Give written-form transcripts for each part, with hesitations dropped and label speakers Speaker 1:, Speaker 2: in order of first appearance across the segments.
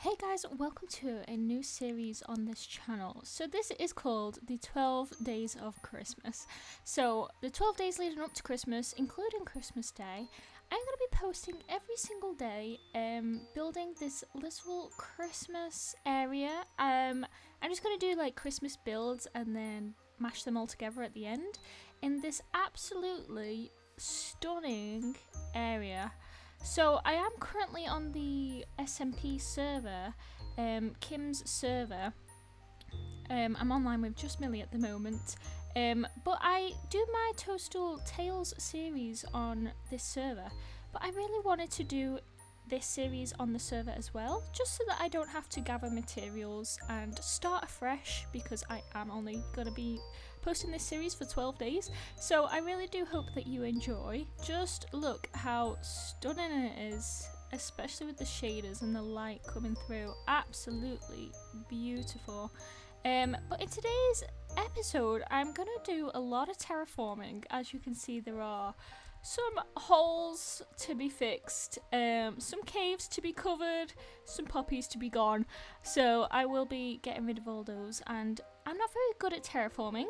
Speaker 1: Hey guys, welcome to a new series on this channel. So this is called the 12 Days of Christmas. So the 12 days leading up to Christmas, including Christmas Day, I'm going to be posting every single day, building this little Christmas area. I'm just going to do like Christmas builds and then mash them all together at the end in this absolutely stunning area. So I am currently on the SMP server, Kim's server. I'm online with just Millie at the moment, but I do my Toadstool Tales series on this server, but I really wanted to do this series on the server as well, just so that I don't have to gather materials and start afresh, because I am only going to be posting this series for 12 days. So I really do hope that you enjoy. Just look how stunning it is, especially with the shaders and the light coming through. Absolutely beautiful. But in today's episode, I'm going to do a lot of terraforming. As you can see, there are some holes to be fixed, some caves to be covered, some poppies to be gone. So I will be getting rid of all those, and I'm not very good at terraforming.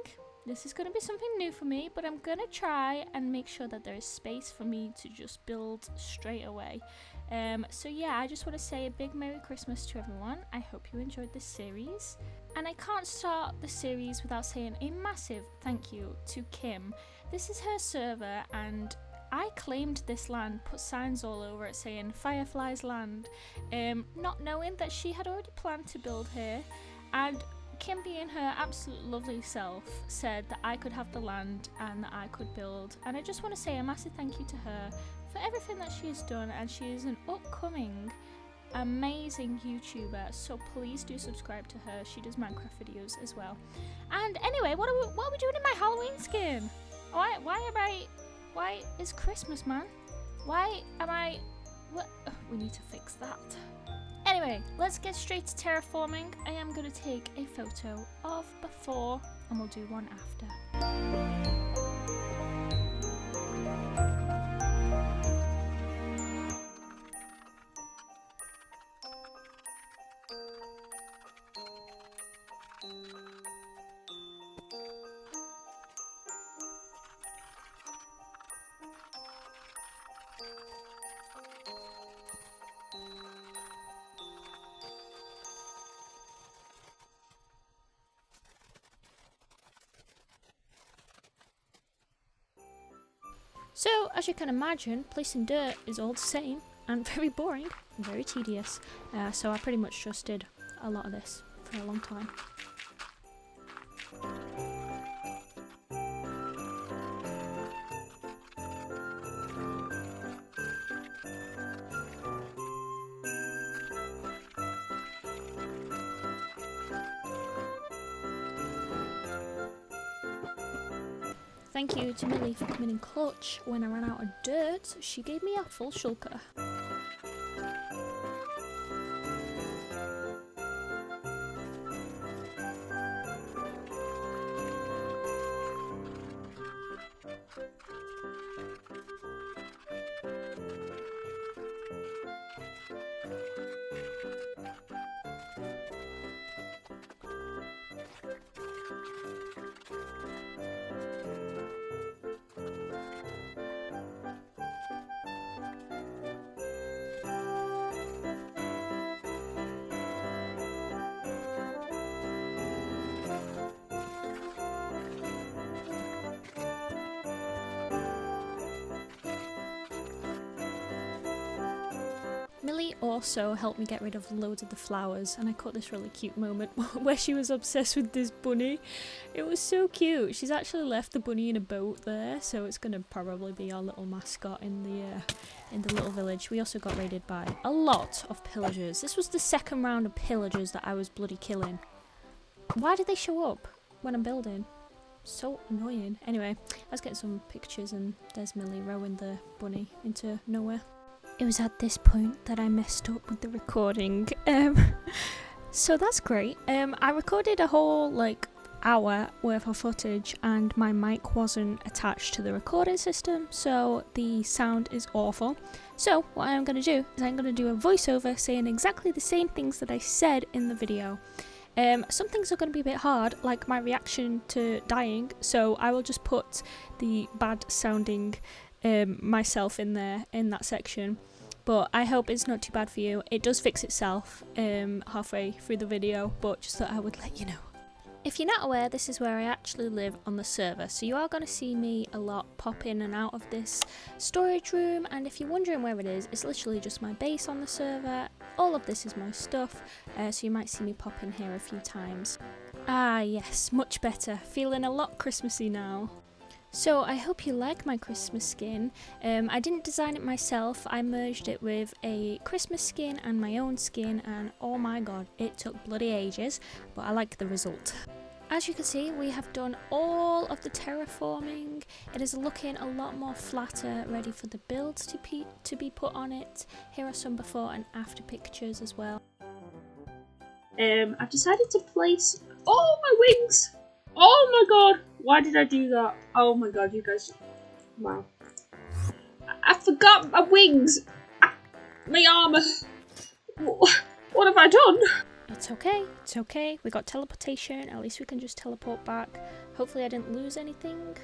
Speaker 1: This is going to be something new for me, but I'm going to try and make sure that there is space for me to just build straight away. So yeah, I just want to say a big Merry Christmas to everyone. I hope you enjoyed this series. And I can't start the series without saying a massive thank you to Kim. This is her server, and I claimed this land, put signs all over it saying Firefly's Land, not knowing that she had already planned to build here. And Kim, being her absolute lovely self, said that I could have the land and that I could build. And I just want to say a massive thank you to her for everything that she has done, and she is an upcoming amazing YouTuber, so please do subscribe to her. She does Minecraft videos as well. And anyway, what are we doing in my Halloween skin? Why is Christmas, man? Why am I... What? Oh, we need to fix that. Anyway, let's get straight to terraforming. I am going to take a photo of before, and we'll do one after. So, as you can imagine, placing dirt is all the same and very boring and very tedious. So I pretty much just did a lot of this for a long time. Thank you to Millie for coming in clutch. When I ran out of dirt, she gave me a full shulker. Millie also helped me get rid of loads of the flowers, and I caught this really cute moment where she was obsessed with this bunny. It was so cute. She's actually left the bunny in a boat there, so it's going to probably be our little mascot in the little village. We also got raided by a lot of pillagers. This was the second round of pillagers that I was bloody killing. Why did they show up when I'm building? So annoying. Anyway, I was getting some pictures, and there's Millie rowing the bunny into nowhere. It was at this point that I messed up with the recording. So that's great. I recorded a whole, hour worth of footage and my mic wasn't attached to the recording system, so the sound is awful. So what I'm going to do is I'm going to do a voiceover saying exactly the same things that I said in the video. Some things are going to be a bit hard, like my reaction to dying, so I will just put the bad sounding myself in there, in that section. But I hope it's not too bad for you. It does fix itself halfway through the video, but just thought I would let you know. If you're not aware, this is where I actually live on the server, so you are going to see me a lot pop in and out of this storage room, and if you're wondering where it is, it's literally just my base on the server. All of this is my stuff, so you might see me pop in here a few times. Ah yes, much better. Feeling a lot Christmassy now. So I hope you like my Christmas skin. I didn't design it myself, I merged it with a Christmas skin and my own skin, and oh my god, it took bloody ages, but I like the result. As you can see, we have done all of the terraforming. It is looking a lot more flatter, ready for the builds to be put on it. Here are some before and after pictures as well.
Speaker 2: I've decided to place... Oh, my wings! Oh my god! Why did I do that? Oh my god, you guys... Wow. I forgot my wings! My armour! What have I done?
Speaker 1: It's okay. We got teleportation, at least we can just teleport back. Hopefully I didn't lose anything.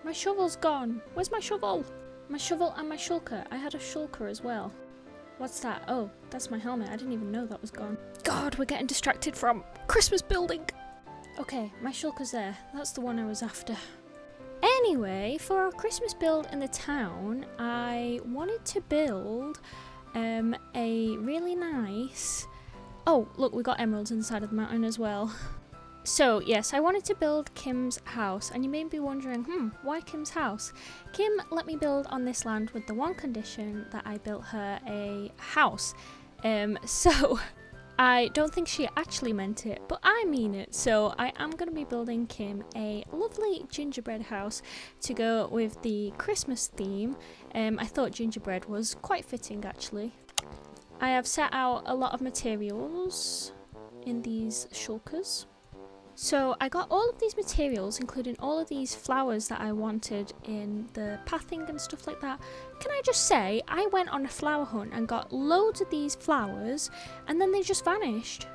Speaker 1: My shovel's gone! Where's my shovel? My shovel and my shulker. I had a shulker as well. What's that? Oh, that's my helmet. I didn't even know that was gone. God, we're getting distracted from Christmas building! Okay, my shulker's there. That's the one I was after. Anyway, for our Christmas build in the town, I wanted to build a really nice... Oh, look, we got emeralds inside of the mountain as well. So, yes, I wanted to build Kim's house, and you may be wondering, why Kim's house? Kim let me build on this land with the one condition that I built her a house. So, I don't think she actually meant it, but I mean it. So, I am going to be building Kim a lovely gingerbread house to go with the Christmas theme. I thought gingerbread was quite fitting, actually. I have set out a lot of materials in these shulkers. So I got all of these materials, including all of these flowers that I wanted in the pathing and stuff like that. Can I just say, I went on a flower hunt and got loads of these flowers, and then they just vanished.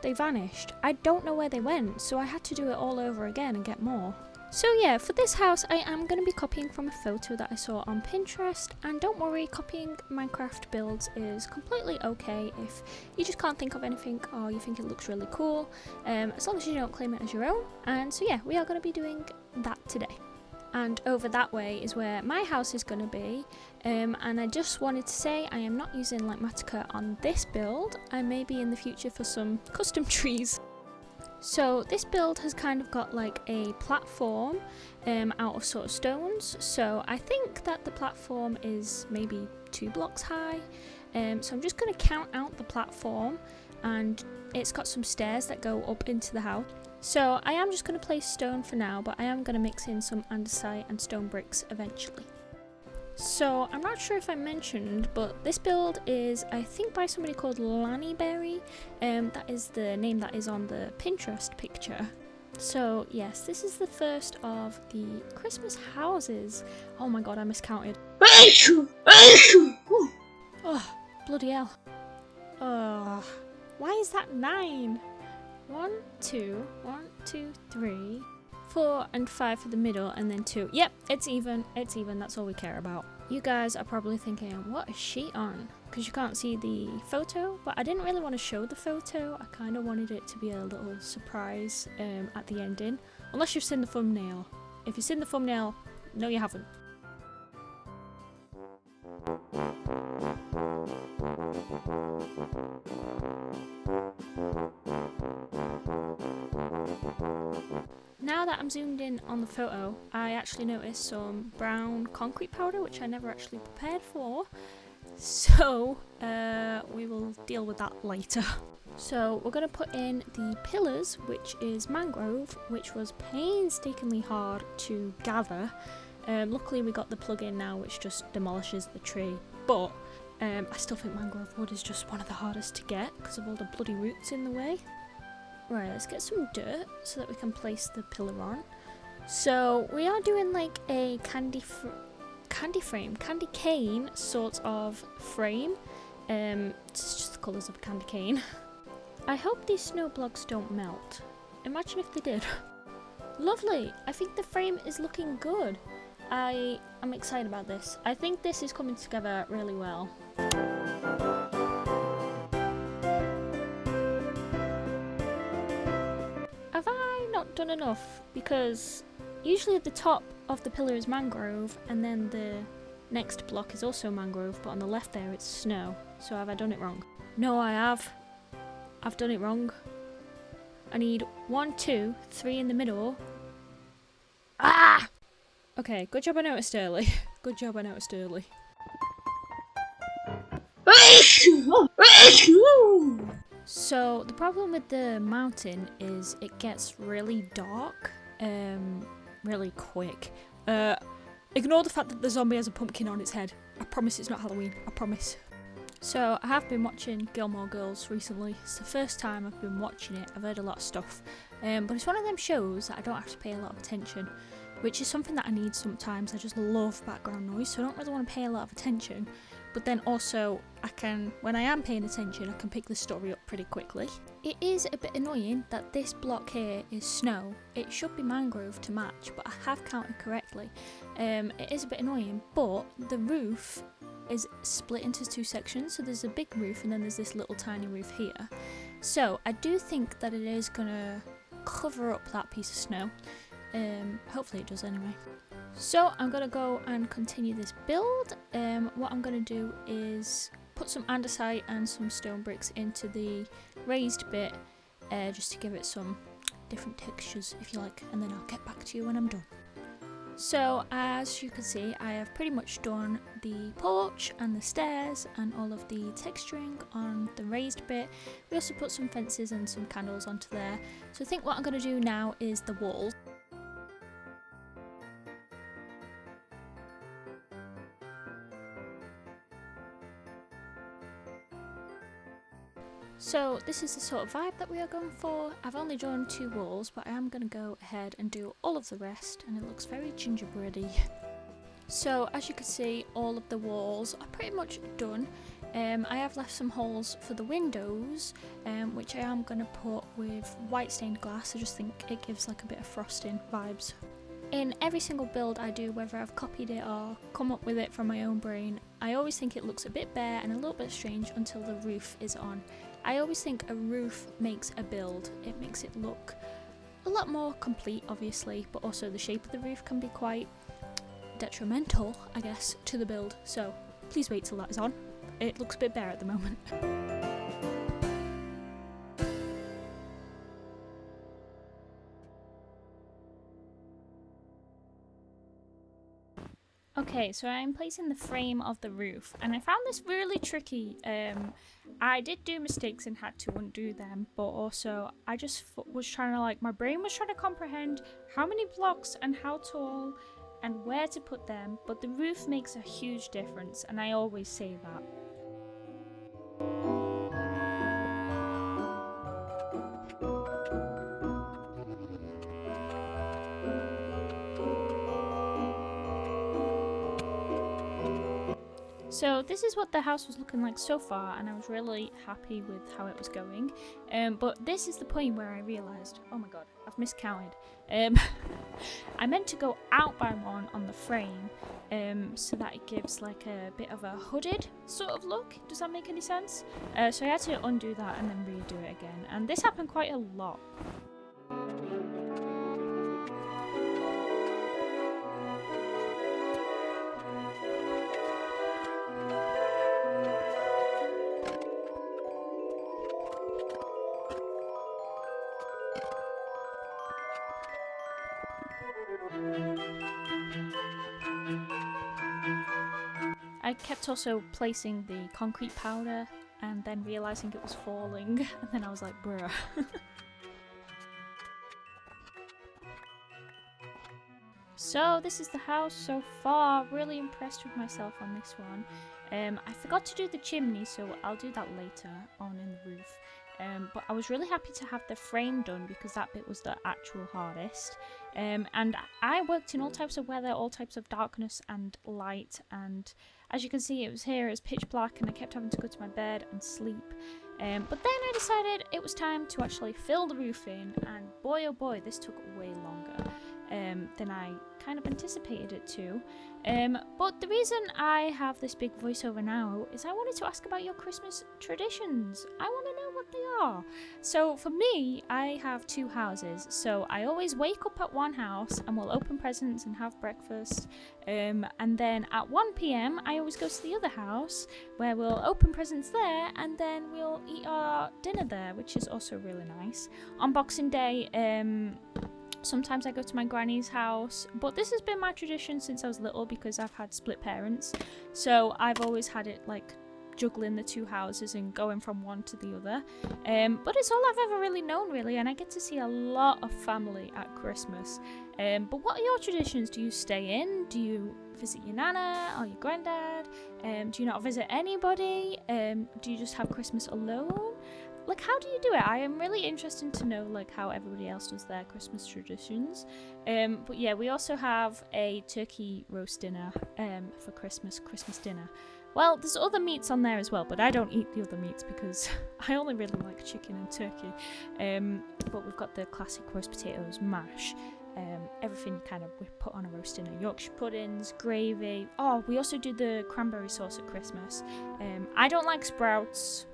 Speaker 1: They vanished. I don't know where they went, so I had to do it all over again and get more. So yeah, for this house I am going to be copying from a photo that I saw on Pinterest, and don't worry, copying Minecarft builds is completely okay if you just can't think of anything or you think it looks really cool, as long as you don't claim it as your own. And so yeah, we are going to be doing that today. And over that way is where my house is going to be, and I just wanted to say I am not using like Matica on this build. I may be in the future for some custom trees. So this build has kind of got like a platform out of sort of stones, so I think that the platform is maybe 2 blocks high, so I'm just going to count out the platform, and it's got some stairs that go up into the house. So I am just going to place stone for now, but I am going to mix in some andesite and stone bricks eventually. So I'm not sure if I mentioned, but this build is, I think, by somebody called Lannyberry. That is the name that is on the Pinterest picture. So yes, this is the first of the Christmas houses. Oh my god, I miscounted. Oh, bloody hell. Why is that 9? 1, 2, 1, 2, 3, 4 and 5 for the middle, and then 2. Yep, it's even, that's all we care about. You guys are probably thinking, what is she on? Because you can't see the photo, but I didn't really want to show the photo. I kind of wanted it to be a little surprise at the ending. Unless you've seen the thumbnail. If you've seen the thumbnail, no you haven't. Now that I'm zoomed in on the photo, I actually noticed some brown concrete powder, which I never actually prepared for. So, we will deal with that later. So, we're going to put in the pillars, which is mangrove, which was painstakingly hard to gather. Luckily, we got the plug-in now, which just demolishes the tree. But, I still think mangrove wood is just one of the hardest to get, because of all the bloody roots in the way. Right, let's get some dirt so that we can place the pillar on. So we are doing like a candy cane sort of frame. It's just the colours of a candy cane. I hope these snow blocks don't melt. Imagine if they did. Lovely! I think the frame is looking good. I am excited about this. I think this is coming together really well. Have I not done enough? Because usually the top of the pillar is mangrove and then the next block is also mangrove, but on the left there it's snow. So have I done it wrong? No, I have. I've done it wrong. I need 1, 2, 3 in the middle. Ah! Okay, good job I noticed early. Good job I noticed early. So the problem with the mountain is it gets really dark, really quick. Ignore the fact that the zombie has a pumpkin on its head. I promise it's not Halloween. I promise. So I have been watching Gilmore Girls recently. It's the first time I've been watching it. I've heard a lot of stuff, but it's one of them shows that I don't have to pay a lot of attention, which is something that I need sometimes. I just love background noise, so I don't really want to pay a lot of attention. But then also, when I am paying attention, I can pick the story up pretty quickly. It is a bit annoying that this block here is snow. It should be mangrove to match, but I have counted correctly. It is a bit annoying, but the roof is split into 2 sections. So there's a big roof and then there's this little tiny roof here. So I do think that it is gonna cover up that piece of snow. Hopefully it does anyway. So I'm gonna go and continue this build. What I'm gonna do is put some andesite and some stone bricks into the raised bit, just to give it some different textures if you like, and then I'll get back to you when I'm done. So as you can see, I have pretty much done the porch and the stairs and all of the texturing on the raised bit. We also put some fences and some candles onto there. So I think what I'm going to do now is the walls. So this is the sort of vibe that we are going for. I've only done 2 walls, but I am going to go ahead and do all of the rest, and it looks very gingerbready. So as you can see, all of the walls are pretty much done. I have left some holes for the windows, which I am going to put with white stained glass. I just think it gives like a bit of frosting vibes. In every single build I do, whether I've copied it or come up with it from my own brain, I always think it looks a bit bare and a little bit strange until the roof is on. I always think a roof makes a build. It makes it look a lot more complete, obviously, but also the shape of the roof can be quite detrimental, I guess, to the build. So please wait till that is on. It looks a bit bare at the moment. Okay, so I'm placing the frame of the roof, and I found this really tricky. I did do mistakes and had to undo them, but also I just was trying to, my brain was trying to comprehend how many blocks and how tall and where to put them, but the roof makes a huge difference, and I always say that. So this is what the house was looking like so far, and I was really happy with how it was going. But this is the point where I realised, oh my god, I've miscounted. I meant to go out by 1 on the frame, so that it gives like a bit of a hooded sort of look. Does that make any sense? So I had to undo that and then redo it again, and this happened quite a lot. I kept also placing the concrete powder and then realising it was falling, and then I was like, bruh. So this is the house so far. Really impressed with myself on this one. I forgot to do the chimney, so I'll do that later on in the roof. but I was really happy to have the frame done because that bit was the actual hardest. And I worked in all types of weather, all types of darkness and light, and as you can see, it was pitch black, and I kept having to go to my bed and sleep. But then I decided it was time to actually fill the roof in, and boy oh boy, this took way longer than I kind of anticipated it to. But the reason I have this big voiceover now is I wanted to ask about your Christmas traditions. I want to know what they are. So for me, I have 2 houses. So I always wake up at one house and we'll open presents and have breakfast. And then at 1 p.m, I always go to the other house where we'll open presents there, and then we'll eat our dinner there, which is also really nice. On Boxing Day, sometimes I go to my granny's house, but this has been my tradition since I was little because I've had split parents. So I've always had it like juggling the 2 houses and going from one to the other. But it's all I've ever really known, really, and I get to see a lot of family at Christmas. But what are your traditions? Do you stay in? Do you visit your nana or your granddad? Do you not visit anybody? Do you just have Christmas alone? Like, how do you do it? I am really interested to know, like, how everybody else does their Christmas traditions. But yeah, we also have a turkey roast dinner for Christmas dinner. Well, there's other meats on there as well, but I don't eat the other meats because I only really like chicken and turkey. But we've got the classic roast potatoes, mash, everything kind of we put on a roast dinner. Yorkshire puddings, gravy. Oh, we also do the cranberry sauce at Christmas. I don't like sprouts.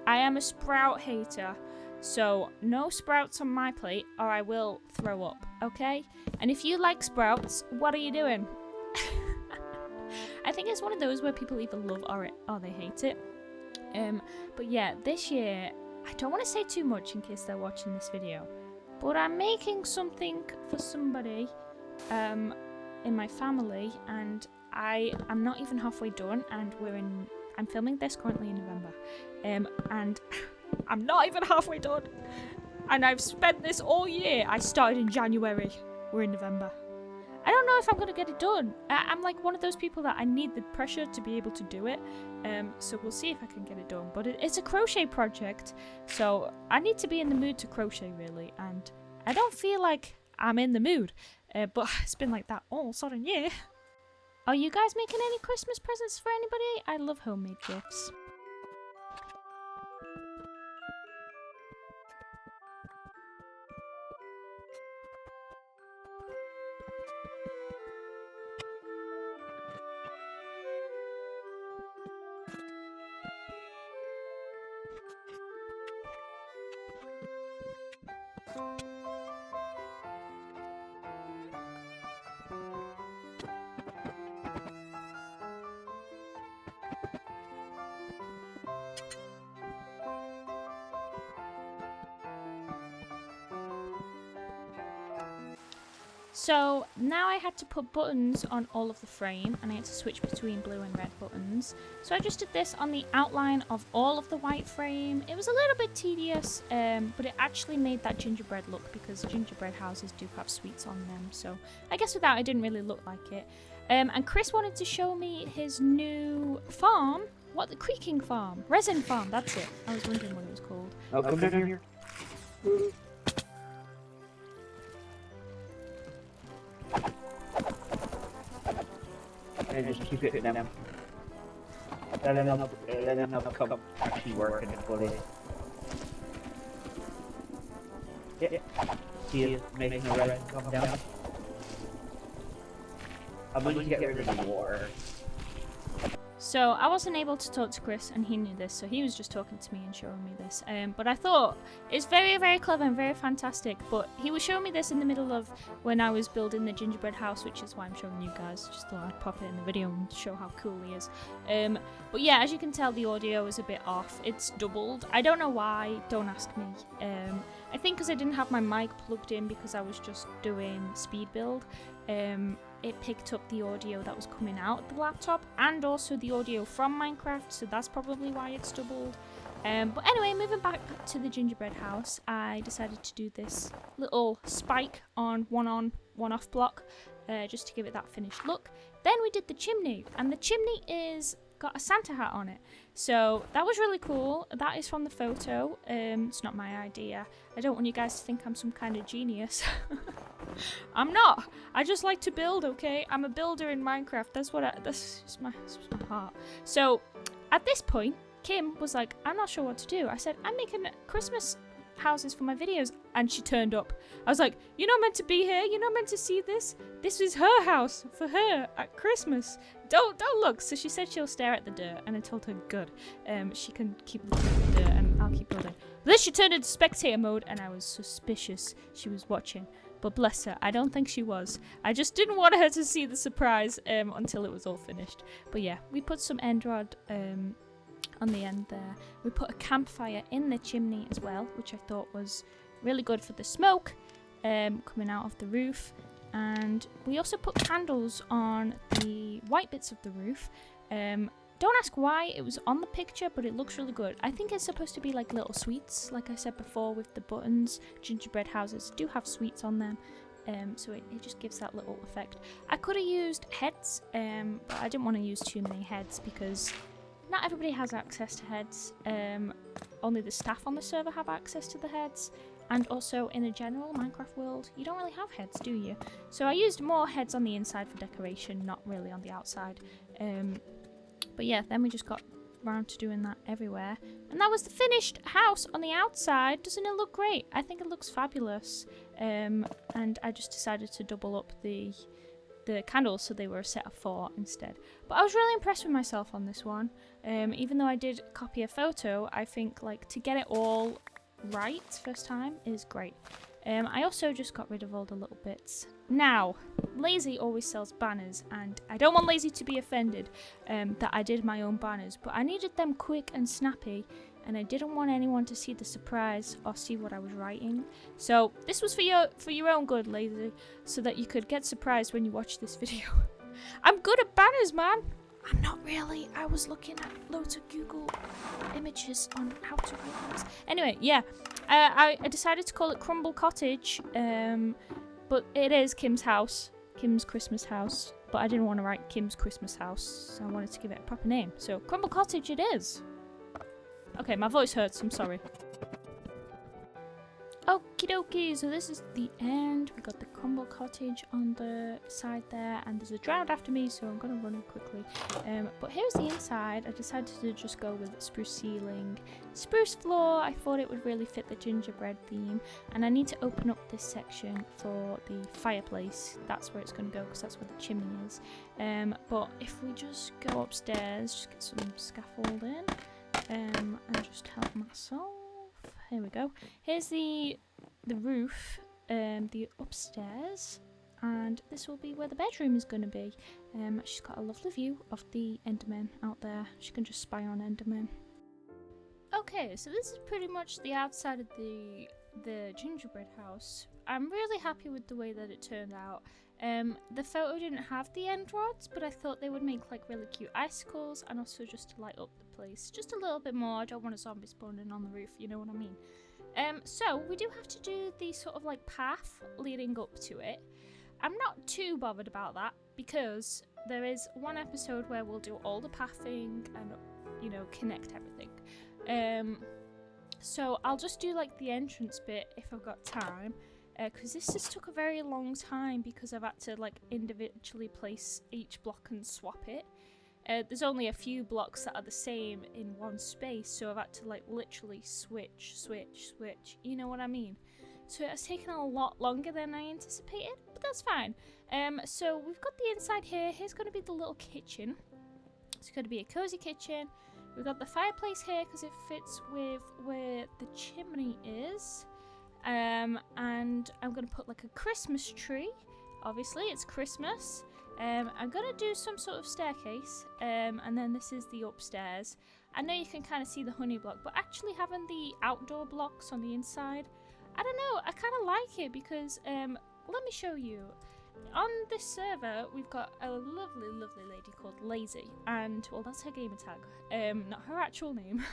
Speaker 1: I am a sprout hater, so no sprouts on my plate or I will throw up, okay? And if you like sprouts, what are you doing? I think it's one of those where people either love or they hate it. But yeah, this year, I don't want to say too much in case they're watching this video, but I'm making something for somebody in my family, and I'm not even halfway done, and I'm filming this currently in November, and I'm not even halfway done, and I've spent this all year. I started in January, we're in November. I don't know if I'm going to get it done. I'm like one of those people that I need the pressure to be able to do it, so we'll see if I can get it done, but it's a crochet project, so I need to be in the mood to crochet, really, and I don't feel like I'm in the mood, but it's been like that all sudden year. Are you guys making any Christmas presents for anybody? I love homemade gifts. So now I had to put buttons on all of the frame, and I had to switch between blue and red buttons. So I just did this on the outline of all of the white frame. It was a little bit tedious, but it actually made that gingerbread look, because gingerbread houses do have sweets on them. So I guess without it didn't really look like it. And Chris wanted to show me his new farm. What, the creaking farm? Resin farm, that's it. I was wondering what it was called.
Speaker 3: Oh, come down here. And just keep it down. Let them come actually working fully. Yeah. See it making the red come down. I'm going to get rid of the water.
Speaker 1: So I wasn't able to talk to Chris, and he knew this, so he was just talking to me and showing me this. But I thought it's very, very clever and very fantastic. But he was showing me this in the middle of when I was building the gingerbread house, which is why I'm showing you guys. Just thought I'd pop it in the video and show how cool he is. But yeah, as you can tell, the audio is a bit off. It's doubled. I don't know why. Don't ask me. I think because I didn't have my mic plugged in because I was just doing speed build. It picked up the audio that was coming out of the laptop and also the audio from Minecarft, so that's probably why it's doubled. But anyway, moving back to the gingerbread house, I decided to do this little spike on, one off block, just to give it that finished look. Then we did the chimney, and the chimney is got a Santa hat on it. So that was really cool. That is from the photo. It's not my idea. I don't want you guys to think I'm some kind of genius. I'm not. I just like to build, okay? I'm a builder in Minecraft. That's just my heart. So at this point, Kim was like, I'm not sure what to do. I said, I'm making Christmas houses for my videos, and she turned up. I was like, you're not meant to be here. You're not meant to see this. This is her house for her at Christmas. Don't look. So she said she'll stare at the dirt, and I told her good. She can keep looking at the dirt, and I'll keep building. But then she turned into spectator mode, and I was suspicious she was watching. But bless her, I don't think she was. I just didn't want her to see the surprise until it was all finished. But yeah, we put some end rod on the end there. We put a campfire in the chimney as well, which I thought was really good for the smoke coming out of the roof. And we also put candles on the white bits of the roof. Don't ask why it was on the picture, but it looks really good. I think it's supposed to be like little sweets, like I said before with the buttons. Gingerbread houses do have sweets on them. So it just gives that little effect. I could have used heads, but I didn't want to use too many heads because not everybody has access to heads. Only the staff on the server have access to the heads. And also in a general Minecraft world, you don't really have heads, do you? So I used more heads on the inside for decoration, not really on the outside. But yeah, then we just got around to doing that everywhere. And that was the finished house on the outside. Doesn't it look great? I think it looks fabulous. And I just decided to double up the candles so they were a set of 4 instead. But I was really impressed with myself on this one. Even though I did copy a photo, I think like to get it all right first time is great. I also just got rid of all the little bits. Now, Lazy always sells banners, and I don't want Lazy to be offended that I did my own banners, but I needed them quick and snappy, and I didn't want anyone to see the surprise or see what I was writing. So this was for your own good, Lazy, so that you could get surprised when you watch this video. I'm good at banners, man. I'm not really. I was looking at loads of Google images on how to write banners. Anyway, yeah, I decided to call it Crumble Cottage, but it is Kim's house, Kim's Christmas house. But I didn't want to write Kim's Christmas house, so I wanted to give it a proper name. So Crumble Cottage it is. Okay, my voice hurts. I'm sorry. Okie dokie, so this is the end. We got the Crumble Cottage on the side there, and there's a drowned after me, so I'm gonna run it quickly. But here's the inside. I decided to just go with spruce ceiling, spruce floor. I thought it would really fit the gingerbread theme, and I need to open up this section for the fireplace. That's where it's gonna go because that's where the chimney is. But if we just go upstairs, just get some scaffolding, and just help myself. Here we go. Here's the roof, the upstairs, and this will be where the bedroom is going to be. She's got a lovely view of the Endermen out there. She can just spy on Endermen. Okay, so this is pretty much the outside of the gingerbread house. I'm really happy with the way that it turned out. The photo didn't have the end rods, but I thought they would make like really cute icicles and also just to light up the place just a little bit more. I don't want a zombie spawning on the roof, you know what I mean? So we do have to do the sort of like path leading up to it. I'm not too bothered about that because there is one episode where we'll do all the pathing and, you know, connect everything. So I'll just do like the entrance bit if I've got time. Because this just took a very long time because I've had to like individually place each block and swap it. There's only a few blocks that are the same in one space, so I've had to like literally switch, you know what I mean? So it has taken a lot longer than I anticipated, but that's fine. So we've got the inside here. Here's going to be the little kitchen. It's going to be a cozy kitchen. We've got the fireplace here because it fits with where the chimney is. And I'm going to put like a Christmas tree. Obviously, it's Christmas. I'm going to do some sort of staircase. And then this is the upstairs. I know you can kind of see the honey block, but actually having the outdoor blocks on the inside, I don't know, I kind of like it because, let me show you. On this server, we've got a lovely, lovely lady called Lazy, and, well, that's her gamer tag, not her actual name,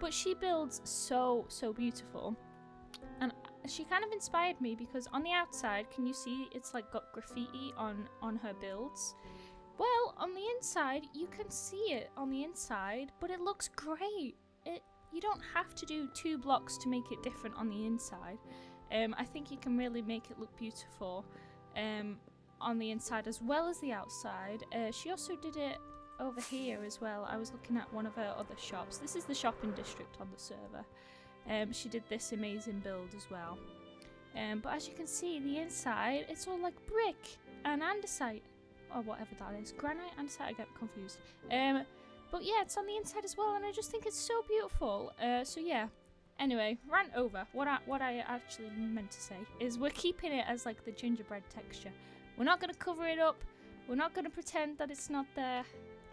Speaker 1: but she builds so beautiful, and she kind of inspired me because on the outside, can you see it's like got graffiti on her builds? Well, on the inside, you can see it on the inside, but it looks great. You don't have to do 2 blocks to make it different on the inside. I think you can really make it look beautiful on the inside as well as the outside. She also did it over here as well. I was looking at one of her other shops. This is the shopping district on the server. She did this amazing build as well. But as you can see, the inside, it's all like brick and andesite, or whatever that is. Granite, andesite, I get confused. But yeah, it's on the inside as well, and I just think it's so beautiful. So yeah. Anyway, rant over. What I actually meant to say is we're keeping it as like the gingerbread texture. We're not going to cover it up. We're not going to pretend that it's not there.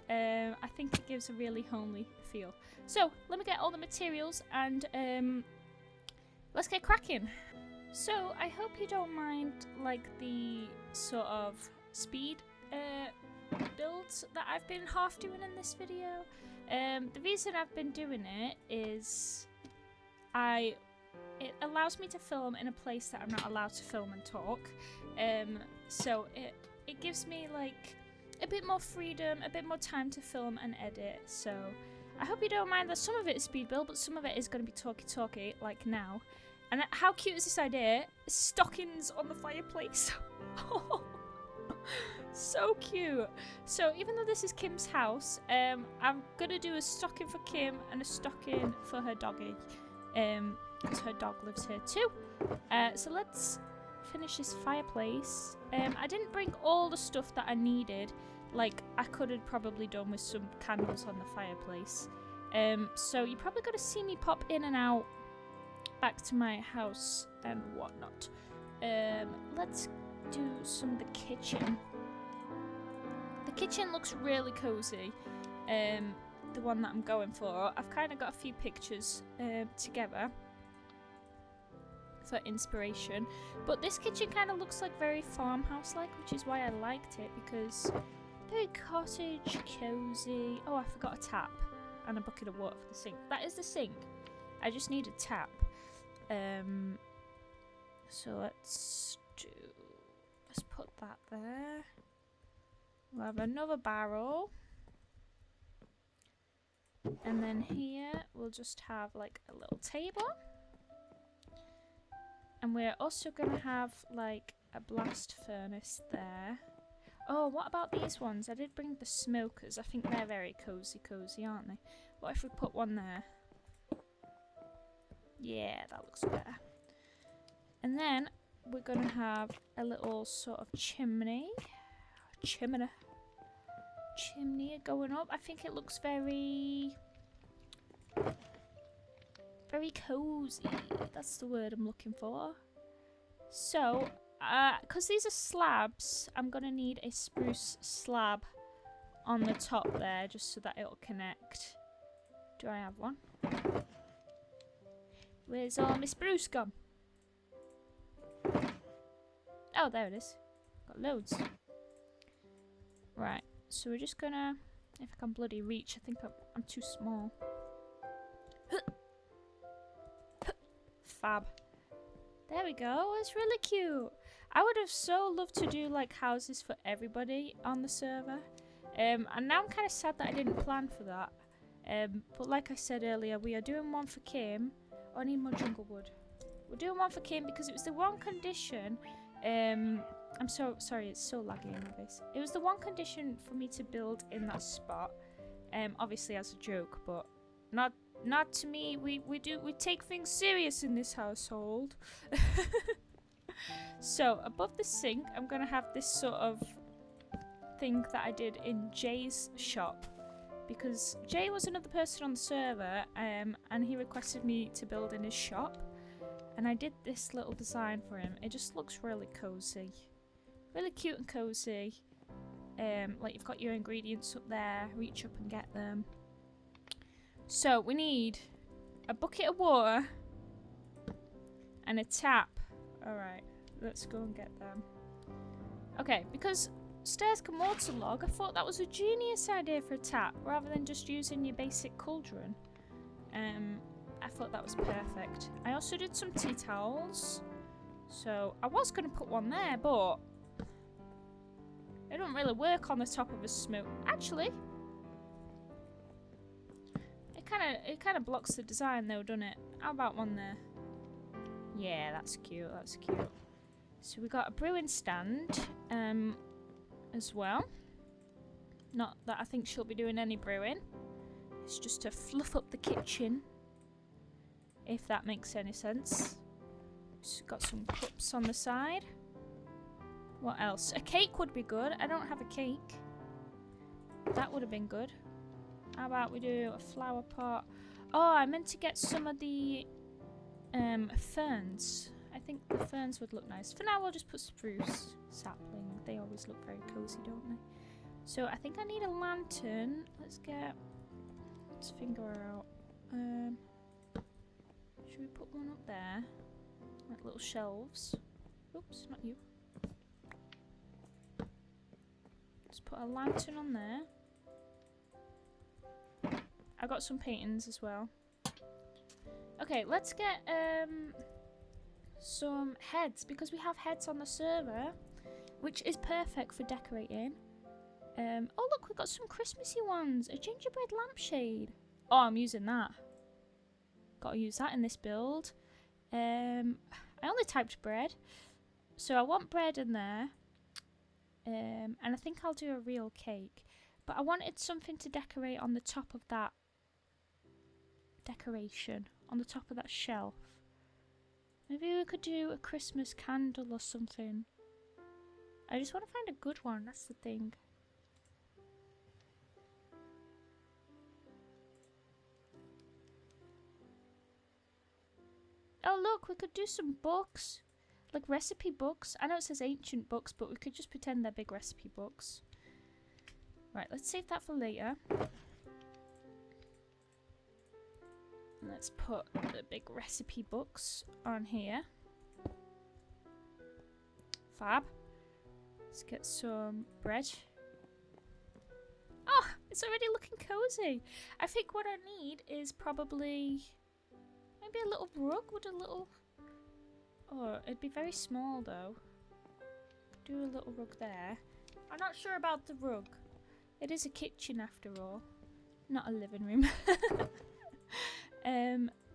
Speaker 1: I think it gives a really homely feel. So let me get all the materials and let's get cracking. So I hope you don't mind like the sort of speed builds that I've been half doing in this video. The reason I've been doing it is it allows me to film in a place that I'm not allowed to film and talk. So it gives me like a bit more freedom, a bit more time to film and edit. So I hope you don't mind that some of it is speed build, but some of it is going to be talky like now. And how cute is this idea? Stockings on the fireplace. So cute. So even though this is Kim's house, I'm gonna do a stocking for Kim and a stocking for her doggy, because her dog lives here too. So let's finish this fireplace. I didn't bring all the stuff that I needed. Like I could have probably done with some candles on the fireplace. So you're probably gonna see me pop in and out back to my house and whatnot. Let's do some of the kitchen. The kitchen looks really cozy. The one that I'm going for. I've kind of got a few pictures together for inspiration, but this kitchen kind of looks like very farmhouse-like, which is why I liked it, because very cottage, cozy. Oh, I forgot a tap and a bucket of water for the sink. That is the sink. I just need a tap. So let's put that there. We'll have another barrel. And then here we'll just have like a little table. And we're also gonna have like a blast furnace there. Oh, what about these ones? I did bring the smokers. I think they're very cozy, aren't they? What if we put one there? Yeah, that looks better. And then we're gonna have a little sort of chimney going up. I think it looks very cozy. That's the word I'm looking for. So, because these are slabs, I'm gonna need a spruce slab on the top there, just so that it'll connect. Do I have one? Where's all my spruce gone? Oh, there it is. Got loads. Right, so we're just gonna, if I can bloody reach, I think I'm too small. Fab. There we go, it's really cute. I would have so loved to do like houses for everybody on the server. And now I'm kind of sad that I didn't plan for that. But like I said earlier, we are doing one for Kim. Oh, I need more jungle wood. We're doing one for Kim because it was the one condition. I'm so sorry, it's so laggy in my base. It was the one condition for me to build in that spot. Obviously as a joke, but not to me. We take things serious in this household. So above the sink, I'm gonna have this sort of thing that I did in Jay's shop, because Jay was another person on the server, and he requested me to build in his shop, and I did this little design for him. It just looks really cozy, really cute and cozy. Like you've got your ingredients up there, reach up and get them. So we need a bucket of water and a tap. Alright, let's go and get them. Okay, because stairs can waterlog, I thought that was a genius idea for a tap, rather than just using your basic cauldron. I thought that was perfect. I also did some tea towels. So I was going to put one there, but It don't really work on the top of a smoke. Actually, it kind of blocks the design though, doesn't it? How about one there? Yeah, that's cute. That's cute. So we got a brewing stand, as well. Not that I think she'll be doing any brewing. It's just to fluff up the kitchen, if that makes any sense. Just got some cups on the side. What else? A cake would be good. I don't have a cake. That would have been good. How about we do a flower pot? Oh, I meant to get some of the ferns. I think the ferns would look nice. For now, we'll just put spruce sapling. They always look very cozy, don't they? So I think I need a lantern. Let's figure out. Should we put one up there? Like little shelves. Oops, not you. Let's put a lantern on there. I got some paintings as well. Okay, let's get some heads, because we have heads on the server, which is perfect for decorating. Oh look, we've got some Christmassy ones. A gingerbread lampshade. Oh, I'm using that. Gotta use that in this build. I only typed bread, so I want bread in there. And I think I'll do a real cake. But I wanted something to decorate on the top of that decoration, on the top of that shelf. Maybe we could do a Christmas candle or something. I just want to find a good one, that's the thing. Oh look, we could do some books. Like recipe books. I know it says ancient books, but we could just pretend they're big recipe books. Right, let's save that for later. Let's put the big recipe books on here. Fab. Let's get some bread. Oh, it's already looking cozy. I think what I need is probably maybe a little rug with a little... Oh, it'd be very small though. Do a little rug there. I'm not sure about the rug. It is a kitchen after all, not a living room.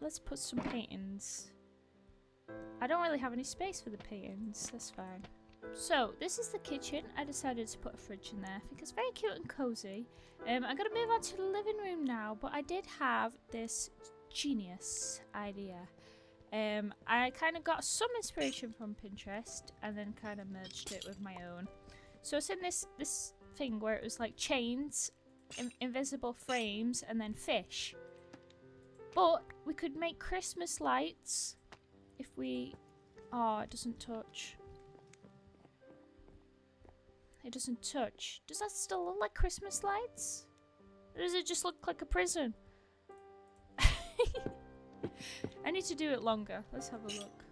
Speaker 1: Let's put some paintings. I don't really have any space for the paintings, that's fine. So, this is the kitchen. I decided to put a fridge in there. I think it's very cute and cozy. I'm going to move on to the living room now, but I did have this genius idea. I kind of got some inspiration from Pinterest and then kind of merged it with my own. So it's in this thing where it was like chains, invisible frames, and then fish. But we could make Christmas lights if we... Oh, it doesn't touch. It doesn't touch. Does that still look like Christmas lights? Or does it just look like a prison? I need to do it longer. Let's have a look.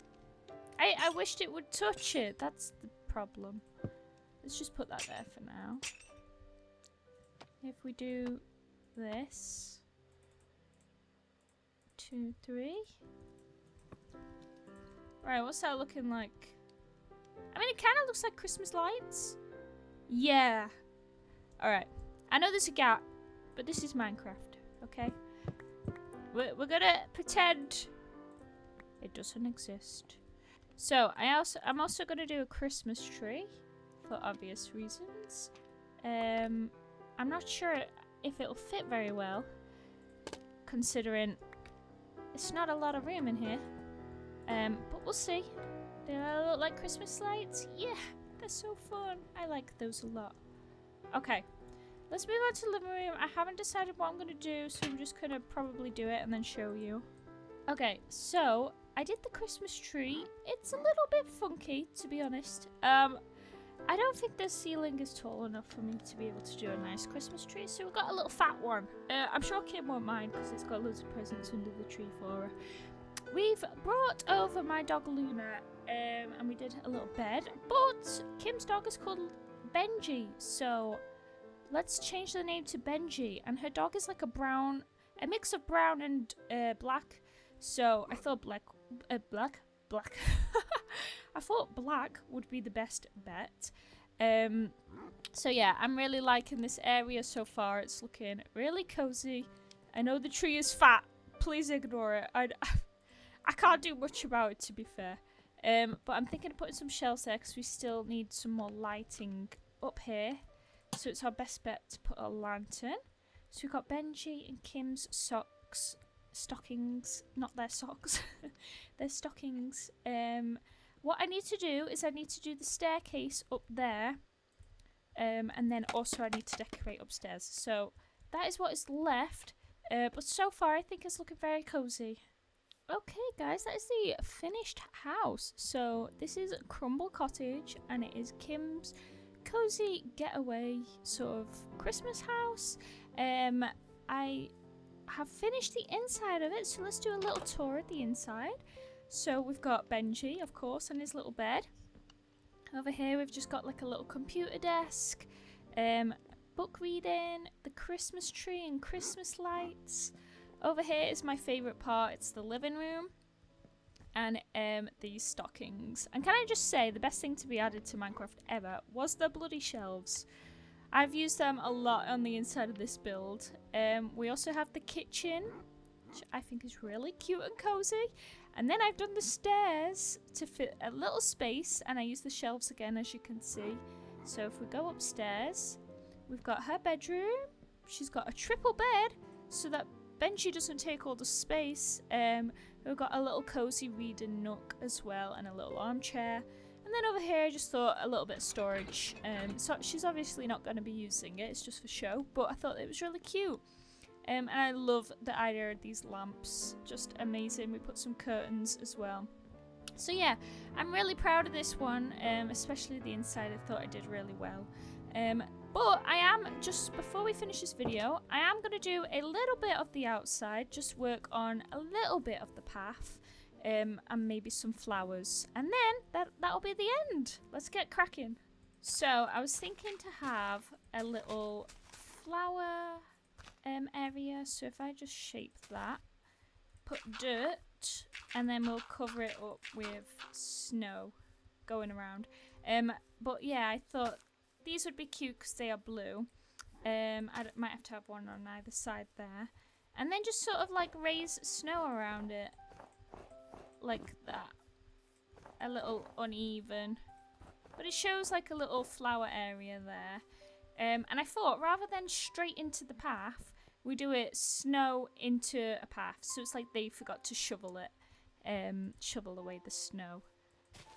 Speaker 1: I wished it would touch it. That's the problem. Let's just put that there for now. If we do this. 2, 3. Right, what's that looking like? I mean, it kind of looks like Christmas lights. Yeah. Alright. I know there's a gap, but this is Minecraft, okay? We're gonna pretend it doesn't exist. So, I'm also gonna do a Christmas tree for obvious reasons. I'm not sure if it'll fit very well, considering it's not a lot of room in here. But we'll see. Do they look like Christmas lights? Yeah, they're so fun. I like those a lot. Okay, let's move on to the living room. I haven't decided what I'm going to do, so I'm just going to probably do it and then show you. Okay, so I did the Christmas tree. It's a little bit funky, to be honest. I don't think the ceiling is tall enough for me to be able to do a nice Christmas tree, so we've got a little fat one. I'm sure Kim won't mind because it's got loads of presents under the tree for her. We've brought over my dog Luna, and we did a little bed, but Kim's dog is called Benji, so let's change the name to Benji. And her dog is like a mix of brown and black, so I thought black. I thought black would be the best bet. So yeah, I'm really liking this area so far. It's looking really cozy. I know the tree is fat. Please ignore it. I can't do much about it, to be fair. But I'm thinking of putting some shelves there because we still need some more lighting up here. So it's our best bet to put a lantern. So we've got Benji and Kim's stockings, not their socks, their stockings. What I need to do is I need to do the staircase up there. And then also I need to decorate upstairs. So that is what is left. But so far I think it's looking very cozy. Okay guys, that is the finished house. So this is Crumble Cottage and it is Kim's cozy getaway sort of Christmas house. I have finished the inside of it, so let's do a little tour of the inside. So we've got Benji, of course, on his little bed. Over here we've just got like a little computer desk, book reading, the Christmas tree and Christmas lights. Over here is my favourite part, it's the living room and these stockings. And can I just say, the best thing to be added to Minecraft ever was the bloody shelves. I've used them a lot on the inside of this build. We also have the kitchen, which I think is really cute and cozy. And then I've done the stairs to fit a little space, and I use the shelves again, as you can see. So if we go upstairs, we've got her bedroom. She's got a triple bed so that Benji doesn't take all the space. We've got a little cozy reading nook as well, and a little armchair. And then over here I just thought a little bit of storage. So she's obviously not going to be using it, it's just for show, but I thought it was really cute. And I love the idea of these lamps, just amazing. We put some curtains as well. So yeah, I'm really proud of this one, especially the inside. I thought I did really well. But I am, just before we finish this video, I am going to do a little bit of the outside, just work on a little bit of the path, and maybe some flowers. And then that'll be the end. Let's get cracking. So I was thinking to have a little flower area. So if I just shape that, put dirt, and then we'll cover it up with snow going around. But yeah, I thought these would be cute because they are blue. I might have to have one on either side there. And then just sort of like raise snow around it. Like that. A little uneven. But it shows like a little flower area there. And I thought rather than straight into the path, we do it snow into a path. So it's like they forgot to shovel it. Shovel away the snow.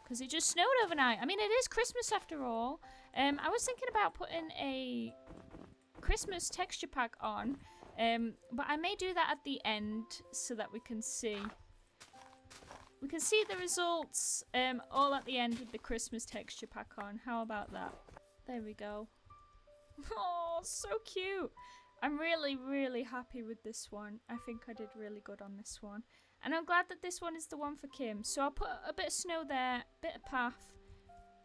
Speaker 1: Because it just snowed overnight. I mean, it is Christmas after all. I was thinking about putting a Christmas texture pack on. But I may do that at the end so that we can see. We can see the results all at the end with the Christmas texture pack on. How about that? There we go. Oh, so cute. I'm really, really happy with this one. I think I did really good on this one. And I'm glad that this one is the one for Kim. So I'll put a bit of snow there, bit of path.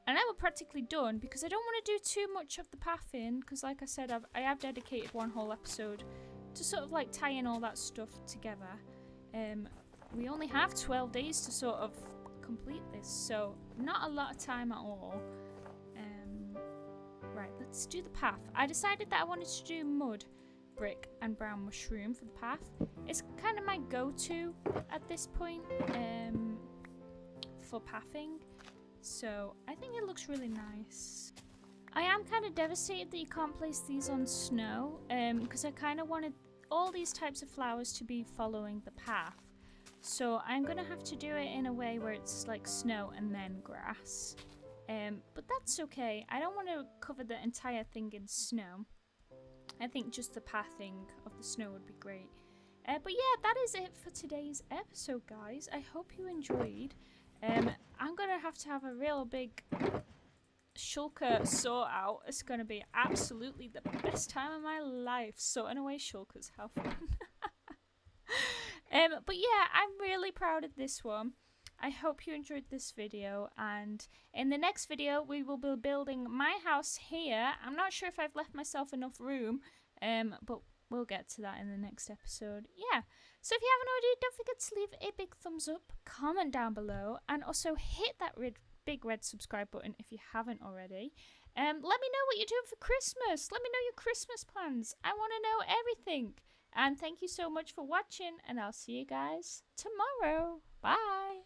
Speaker 1: And now we're practically done because I don't want to do too much of the path in. Because like I said, I have dedicated one whole episode to sort of like tie in all that stuff together. We only have 12 days to sort of complete this. So not a lot of time at all. Right, let's do the path. I decided that I wanted to do mud, brick and brown mushroom for the path. It's kind of my go-to at this point for pathing. So I think it looks really nice. I am kind of devastated that you can't place these on snow because I kind of wanted all these types of flowers to be following the path. So I'm going to have to do it in a way where it's like snow and then grass. But that's okay. I don't want to cover the entire thing in snow. I think just the pathing of the snow would be great. But yeah, that is it for today's episode, guys. I hope you enjoyed. I'm going to have a real big shulker sort out. It's going to be absolutely the best time of my life. Sorting away shulkers. How fun. But yeah, I'm really proud of this one. I hope you enjoyed this video, and in the next video we will be building my house here. I'm not sure if I've left myself enough room, but we'll get to that in the next episode. Yeah, so if you haven't already, don't forget to leave a big thumbs up, comment down below, and also hit that big red subscribe button if you haven't already. Let me know what you're doing for Christmas. Let me know your Christmas plans. I want to know everything. And thank you so much for watching, and I'll see you guys tomorrow. Bye.